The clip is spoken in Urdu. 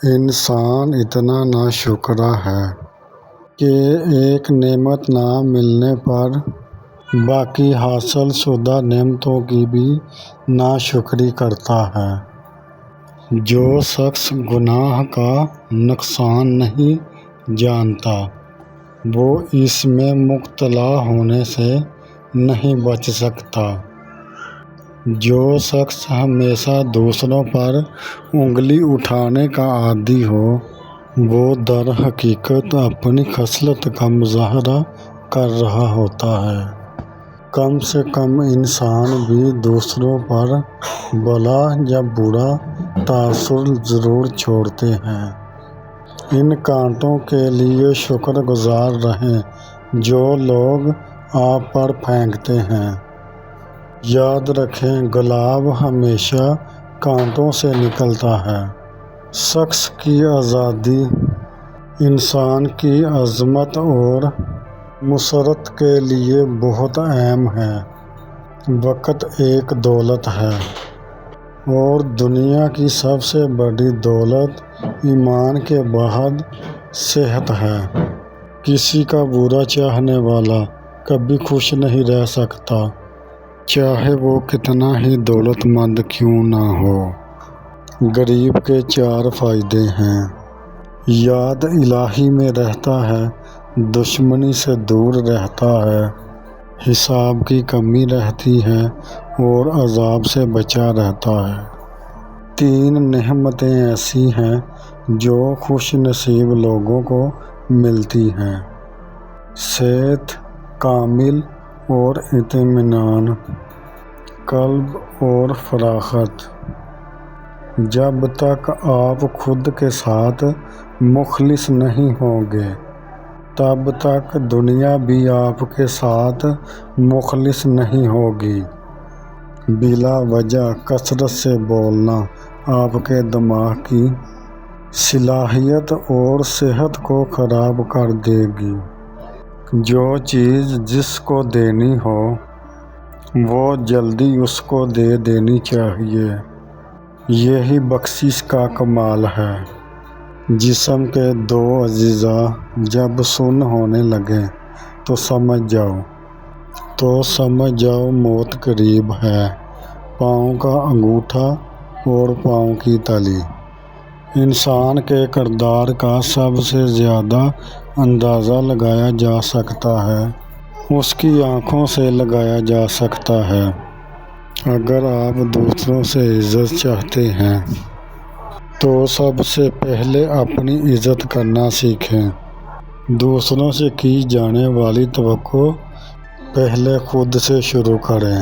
انسان اتنا ناشکرا ہے کہ ایک نعمت نہ ملنے پر باقی حاصل شدہ نعمتوں کی بھی ناشکری کرتا ہے۔ جو شخص گناہ کا نقصان نہیں جانتا وہ اس میں مبتلا ہونے سے نہیں بچ سکتا۔ جو شخص ہمیشہ دوسروں پر انگلی اٹھانے کا عادی ہو وہ در حقیقت اپنی خصلت کا مظاہرہ کر رہا ہوتا ہے۔ کم سے کم انسان بھی دوسروں پر بھلا یا برا تاثر ضرور چھوڑتے ہیں۔ ان کانٹوں کے لیے شکر گزار رہیں جو لوگ آپ پر پھینکتے ہیں۔ یاد رکھیں گلاب ہمیشہ کانٹوں سے نکلتا ہے۔ شخص کی آزادی انسان کی عظمت اور مسرت کے لیے بہت اہم ہے۔ وقت ایک دولت ہے اور دنیا کی سب سے بڑی دولت ایمان کے بعد صحت ہے۔ کسی کا برا چاہنے والا کبھی خوش نہیں رہ سکتا چاہے وہ کتنا ہی دولت مند کیوں نہ ہو۔ غریب کے 4 فائدے ہیں۔ یاد الہی میں رہتا ہے، دشمنی سے دور رہتا ہے، حساب کی کمی رہتی ہے اور عذاب سے بچا رہتا ہے۔ 3 نعمتیں ایسی ہیں جو خوش نصیب لوگوں کو ملتی ہیں: صحت کامل اور اطمینان، قلب اور فراخت۔ جب تک آپ خود کے ساتھ مخلص نہیں ہوں گے تب تک دنیا بھی آپ کے ساتھ مخلص نہیں ہوگی۔ بلا وجہ کثرت سے بولنا آپ کے دماغ کی صلاحیت اور صحت کو خراب کر دے گی۔ جو چیز جس کو دینی ہو وہ جلدی اس کو دے دینی چاہیے۔ یہی بخشش کا کمال ہے۔ جسم کے 2 اجزاء جب سن ہونے لگیں تو سمجھ جاؤ موت قریب ہے۔ پاؤں کا انگوٹھا اور پاؤں کی تلی۔ انسان کے کردار کا سب سے زیادہ اندازہ لگایا جا سکتا ہے اس کی آنکھوں سے لگایا جا سکتا ہے۔ اگر آپ دوسروں سے عزت چاہتے ہیں تو سب سے پہلے اپنی عزت کرنا سیکھیں۔ دوسروں سے کی جانے والی توقع پہلے خود سے شروع کریں۔